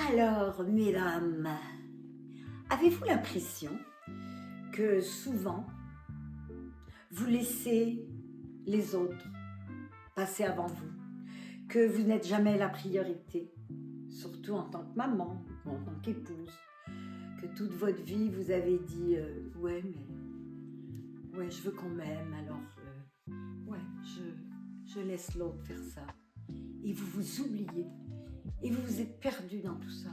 Alors, mesdames, avez-vous l'impression que souvent, vous laissez les autres passer avant vous, que vous n'êtes jamais la priorité, surtout en tant que maman ou en tant qu'épouse, que toute votre vie, vous avez dit ouais, mais ouais, je veux qu'on m'aime, alors ouais, je laisse l'autre faire ça. Et vous vous oubliez, et vous vous êtes perdu dans tout ça.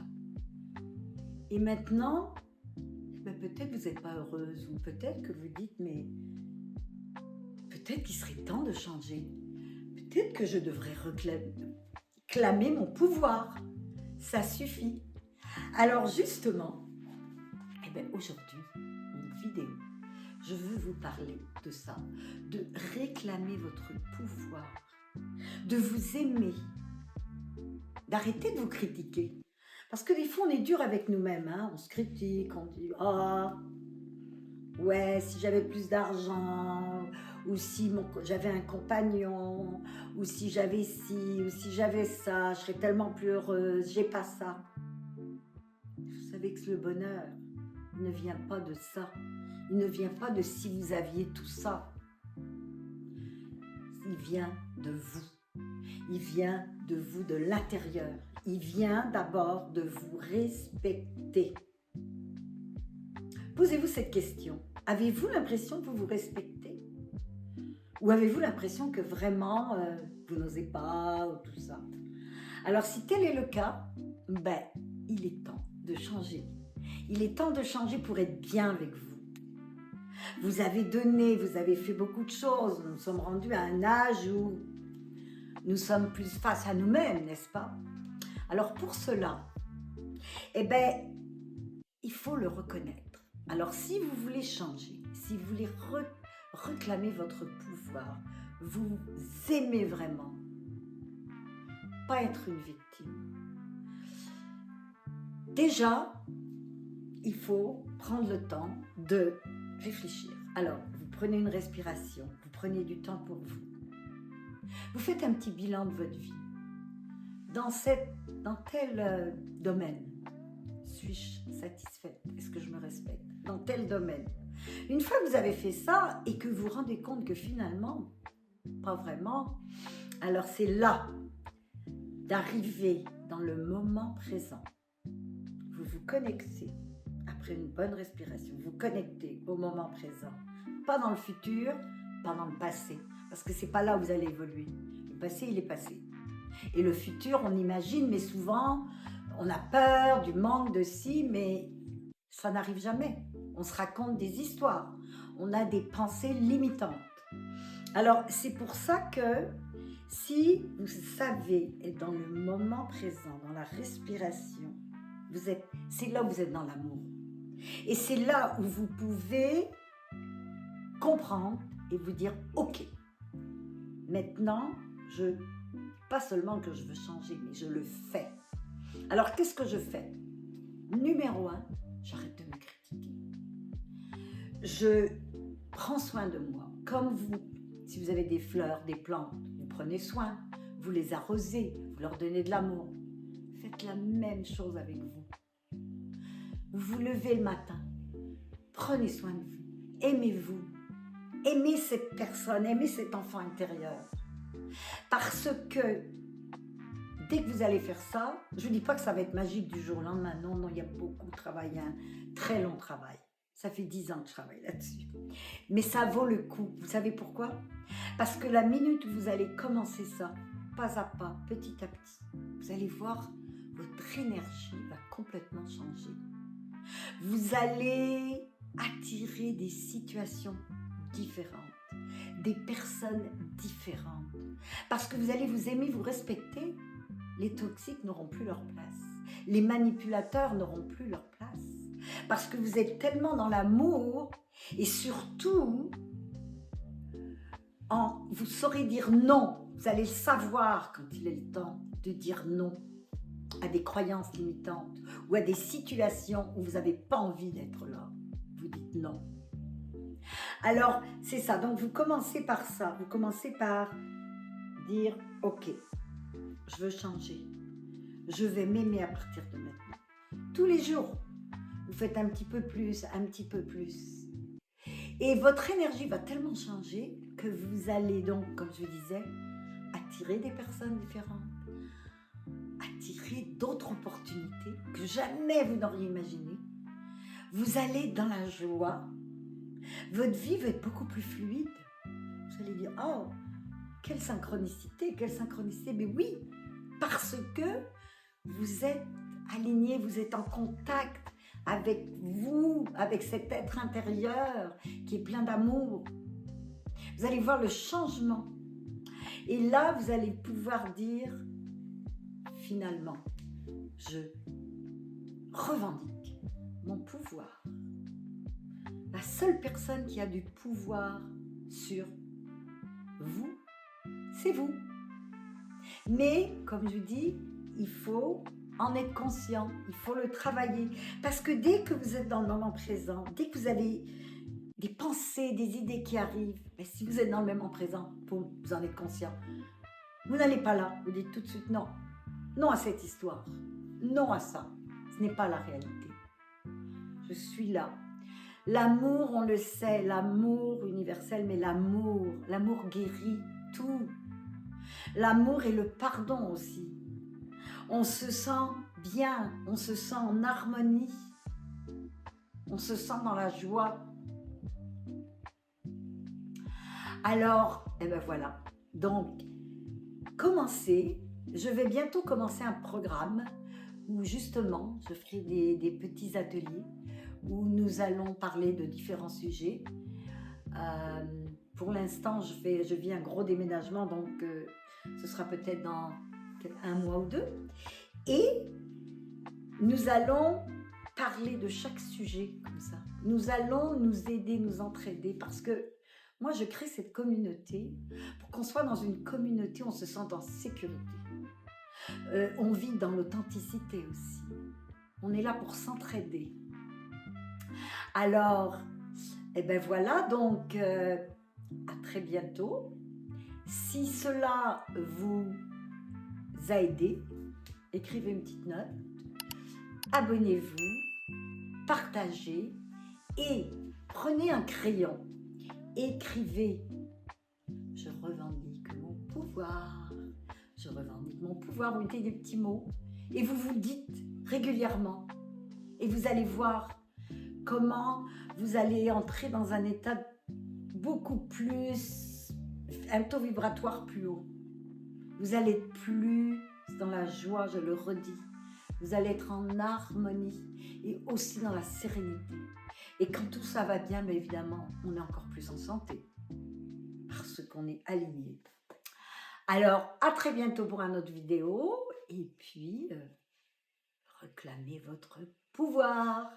Et maintenant, ben peut-être vous n'êtes pas heureuse, ou peut-être que vous dites, mais peut-être qu'il serait temps de changer. Peut-être que je devrais réclamer mon pouvoir. Ça suffit. Alors justement, eh bien aujourd'hui, en vidéo, je veux vous parler de ça, de réclamer votre pouvoir, de vous aimer, d'arrêter de vous critiquer. Parce que des fois, on est dur avec nous-mêmes, hein? On se critique, on dit « Ah, ouais, si j'avais plus d'argent, ou si j'avais un compagnon, ou si j'avais ci, ou si j'avais ça, je serais tellement plus heureuse, j'ai pas ça. » Vous savez que le bonheur ne vient pas de ça. Il ne vient pas de si vous aviez tout ça. Il vient de vous. Il vient de vous, de l'intérieur. Il vient d'abord de vous respecter. Posez-vous cette question. Avez-vous l'impression que vous vous respectez? Ou avez-vous l'impression que vraiment vous n'osez pas ou tout ça? Alors si tel est le cas, ben, il est temps de changer. Il est temps de changer pour être bien avec vous. Vous avez donné, vous avez fait beaucoup de choses. Nous sommes rendus à un âge où nous sommes plus face à nous-mêmes, n'est-ce pas? Alors pour cela, eh ben, il faut le reconnaître. Alors si vous voulez changer, si vous voulez réclamer votre pouvoir, vous aimez vraiment, pas être une victime. Déjà, il faut prendre le temps de réfléchir. Alors, vous prenez une respiration, vous prenez du temps pour vous. Vous faites un petit bilan de votre vie. Dans tel domaine, suis-je satisfaite? Est-ce que je me respecte? Dans tel domaine. Une fois que vous avez fait ça et que vous vous rendez compte que finalement, pas vraiment, alors c'est là d'arriver dans le moment présent. Vous vous connectez, après une bonne respiration, vous connectez au moment présent. Pas dans le futur, pas dans le passé. Parce que c'est pas là où vous allez évoluer. Le passé, il est passé. Et le futur, on imagine, mais souvent, on a peur du manque de ci, mais ça n'arrive jamais. On se raconte des histoires. On a des pensées limitantes. Alors, c'est pour ça que si vous savez être dans le moment présent, dans la respiration, c'est là où vous êtes dans l'amour. Et c'est là où vous pouvez comprendre et vous dire « Ok, maintenant, pas seulement que je veux changer, mais je le fais. » Alors, qu'est-ce que je fais? Numéro 1, j'arrête de me critiquer. Je prends soin de moi, comme vous. Si vous avez des fleurs, des plantes, vous prenez soin, vous les arrosez, vous leur donnez de l'amour. Faites la même chose avec vous. Vous vous levez le matin, prenez soin de vous, aimez-vous, aimez cette personne, aimez cet enfant intérieur. Parce que dès que vous allez faire ça, je ne dis pas que ça va être magique du jour au lendemain, non, il y a beaucoup de travail, un très long travail. Ça fait 10 ans que je travaille là-dessus. Mais ça vaut le coup. Vous savez pourquoi? Parce que la minute où vous allez commencer ça, pas à pas, petit à petit, vous allez voir, votre énergie va complètement changer. Vous allez attirer des situations différentes, des personnes différentes. Parce que vous allez vous aimer, vous respecter, les toxiques n'auront plus leur place. Les manipulateurs n'auront plus leur place. Parce que vous êtes tellement dans l'amour et surtout, vous saurez dire non. Vous allez le savoir quand il est le temps de dire non à des croyances limitantes ou à des situations où vous n'avez pas envie d'être là. Vous dites non. Alors, c'est ça. Donc, vous commencez par ça. Vous commencez par dire « Ok, je veux changer. Je vais m'aimer à partir de maintenant. Tous les jours, vous faites un petit peu plus, un petit peu plus. Et votre énergie va tellement changer que vous allez donc, comme je disais, attirer des personnes différentes, attirer d'autres opportunités que jamais vous n'auriez imaginées. Vous allez dans la joie. Votre vie va être beaucoup plus fluide. Vous allez dire, oh, quelle synchronicité, mais oui, parce que vous êtes aligné, vous êtes en contact avec vous, avec cet être intérieur qui est plein d'amour. Vous allez voir le changement. Et là, vous allez pouvoir dire, finalement, je revendique mon pouvoir. La seule personne qui a du pouvoir sur vous, c'est vous. Mais, comme je dis, il faut en être conscient, il faut le travailler. Parce que dès que vous êtes dans le moment présent, dès que vous avez des pensées, des idées qui arrivent, ben si vous êtes dans le moment présent, vous en êtes conscient, vous n'allez pas là, vous dites tout de suite non. Non à cette histoire, non à ça, ce n'est pas la réalité. Je suis là. L'amour, on le sait, l'amour universel, mais l'amour guérit tout. L'amour et le pardon aussi. On se sent bien, on se sent en harmonie, on se sent dans la joie. Alors, eh ben voilà, donc commencez, je vais bientôt commencer un programme où justement je ferai des petits ateliers où nous allons parler de différents sujets. Pour l'instant, je vis un gros déménagement, donc ce sera peut-être dans un mois ou deux. Et nous allons parler de chaque sujet comme ça. Nous allons nous aider, nous entraider, parce que moi, je crée cette communauté pour qu'on soit dans une communauté où on se sente en sécurité. On vit dans l'authenticité aussi. On est là pour s'entraider. Alors, eh ben voilà, donc à très bientôt. Si cela vous a aidé, écrivez une petite note, abonnez-vous, partagez et prenez un crayon, écrivez « Je revendique mon pouvoir ». Je revendique mon pouvoir, vous mettez des petits mots et vous vous dites régulièrement et vous allez voir comment vous allez entrer dans un état beaucoup plus, un taux vibratoire plus haut. Vous allez être plus dans la joie, je le redis. Vous allez être en harmonie et aussi dans la sérénité. Et quand tout ça va bien, mais évidemment, on est encore plus en santé parce qu'on est aligné. Alors, à très bientôt pour une autre vidéo et puis, réclamez votre pouvoir.